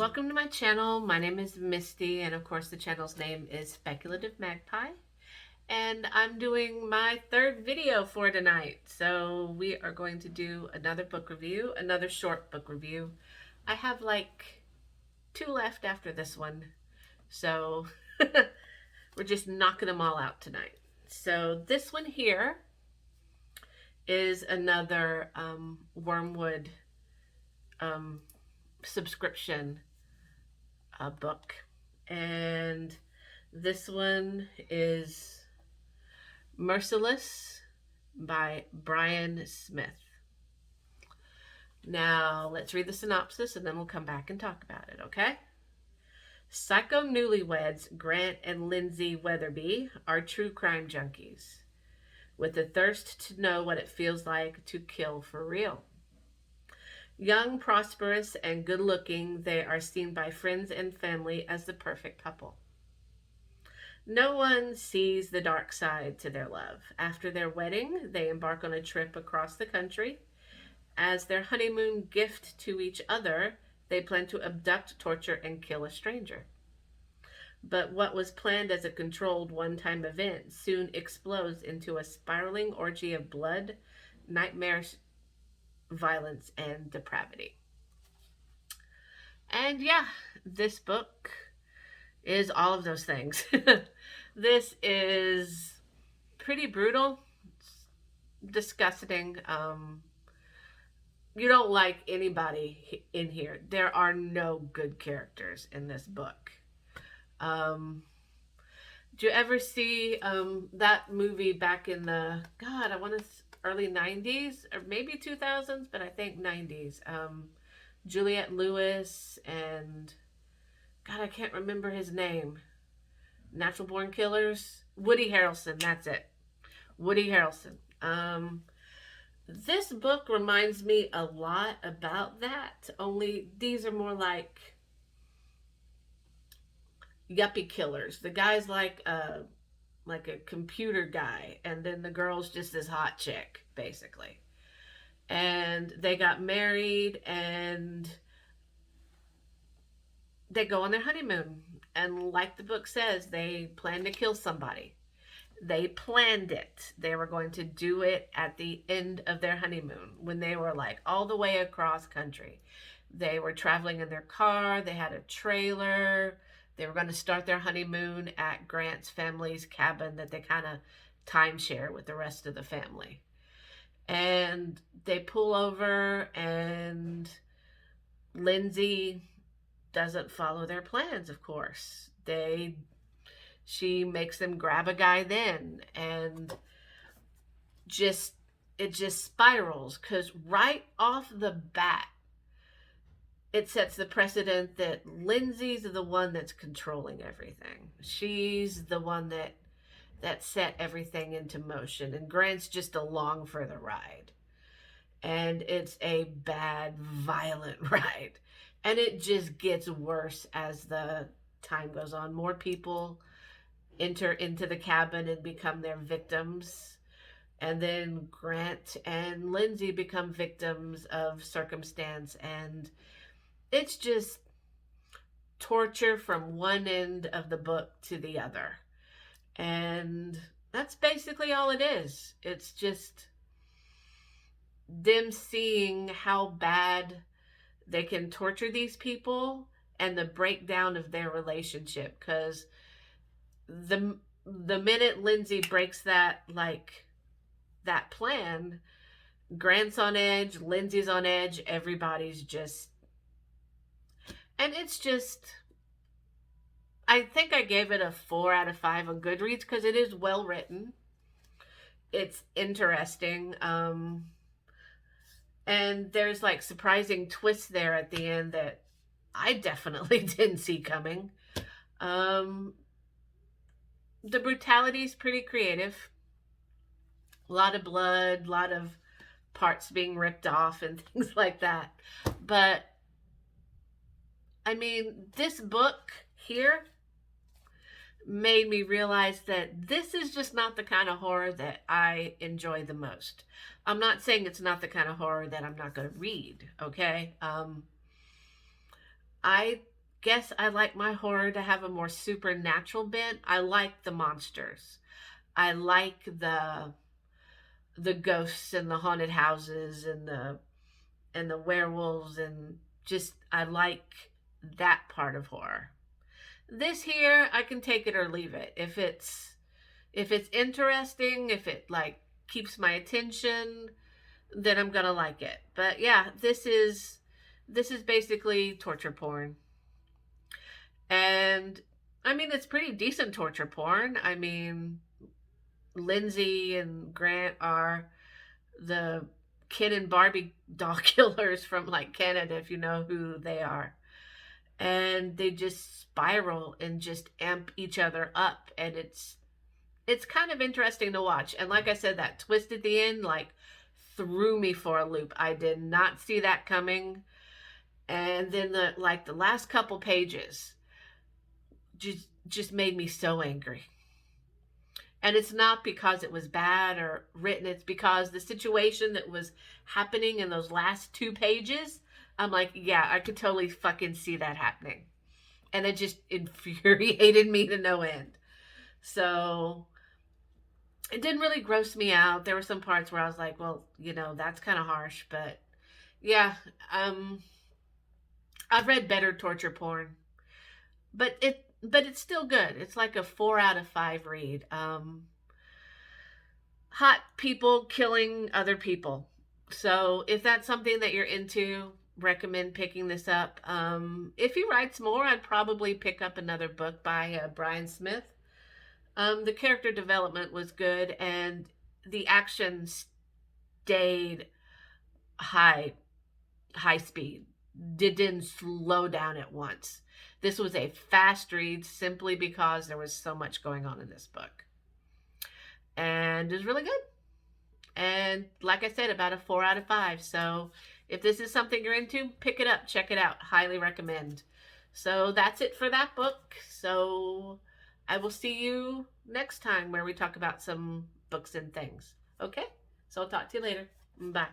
Welcome to my channel. My name is Misty, and of course the channel's name is Speculative Magpie. And I'm doing my third video for tonight. So we are going to do another book review, another short book review. I have like 2 left after this one. So we're just knocking them all out tonight. So this one here is another Wormwood subscription book, and this one is Merciless by Bryan Smith. Now let's read the synopsis and then we'll come back and talk about it, okay? Psycho newlyweds Grant and Lindsay Weatherby are true crime junkies with a thirst to know what it feels like to kill for real. Young, prosperous, and good-looking, they are seen by friends and family as the perfect couple. No one sees the dark side to their love. After their wedding, they embark on a trip across the country. As their honeymoon gift to each other, they plan to abduct, torture, and kill a stranger. But what was planned as a controlled one-time event soon explodes into a spiraling orgy of blood, nightmares, violence, and depravity. And yeah, this book is all of those things. This is pretty brutal, disgusting. You don't like anybody in here. There are no good characters in this book. Did you ever see that movie back in the, God, I want to early 90s or maybe 2000s, but I think 90s. Juliette Lewis and, God, I can't remember his name. Natural Born Killers. Woody Harrelson, that's it. Woody Harrelson. This book reminds me a lot about that, only these are more like yuppie killers. The guy's like a computer guy, and then the girl's just this hot chick, basically. And they got married, and they go on their honeymoon. And like the book says, they plan to kill somebody. They planned it. They were going to do it at the end of their honeymoon when they were like all the way across country. They were traveling in their car. They had a trailer. They were going to start their honeymoon at Grant's family's cabin that they kind of timeshare with the rest of the family. And they pull over, and Lindsay doesn't follow their plans, of course. She makes them grab a guy then, and it just spirals, because right off the bat, it sets the precedent that Lindsay's the one that's controlling everything. She's the one that set everything into motion, and Grant's just along for the ride. And it's a bad, violent ride. And it just gets worse as the time goes on. More people enter into the cabin and become their victims. And then Grant and Lindsay become victims of circumstance, and it's just torture from one end of the book to the other. And that's basically all it is. It's just them seeing how bad they can torture these people and the breakdown of their relationship. Because the minute Lindsay breaks that plan, Grant's on edge, Lindsay's on edge, everybody's just... And it's just, I think I gave it a 4 out of 5 on Goodreads because it is well written. It's interesting. And there's like surprising twists there at the end that I definitely didn't see coming. The brutality is pretty creative. A lot of blood, a lot of parts being ripped off and things like that. But I mean, this book here made me realize that this is just not the kind of horror that I enjoy the most. I'm not saying it's not the kind of horror that I'm not going to read, okay? I guess I like my horror to have a more supernatural bent. I like the monsters. I like the ghosts and the haunted houses and the werewolves, and just I like that part of horror. This here, I can take it or leave it. If it's interesting, if it like keeps my attention, then I'm gonna like it. But yeah, this is basically torture porn. And I mean, it's pretty decent torture porn. I mean, Lindsay and Grant are the Ken and Barbie doll killers from like Canada, if you know who they are. And they just spiral and just amp each other up, and it's kind of interesting to watch. And like I said, that twist at the end like threw me for a loop. I did not see that coming. And then the last couple pages just made me so angry. And it's not because it was bad or written, it's because the situation that was happening in those last 2 pages, I'm like, yeah, I could totally fucking see that happening. And it just infuriated me to no end. So it didn't really gross me out. There were some parts where I was like, well, that's kind of harsh, but yeah, um I've read better torture porn, but it's still good. It's like a 4 out of 5 read. Hot people killing other people. So if that's something that you're into, recommend picking this up. If he writes more, I'd probably pick up another book by Bryan Smith. The character development was good, and the action stayed high high speed. Didn't slow down at once. This was a fast read simply because there was so much going on in this book. And it was really good. And like I said, about a 4 out of 5. So if this is something you're into, pick it up, check it out. Highly recommend. So that's it for that book. So I will see you next time where we talk about some books and things. Okay? So I'll talk to you later. Bye.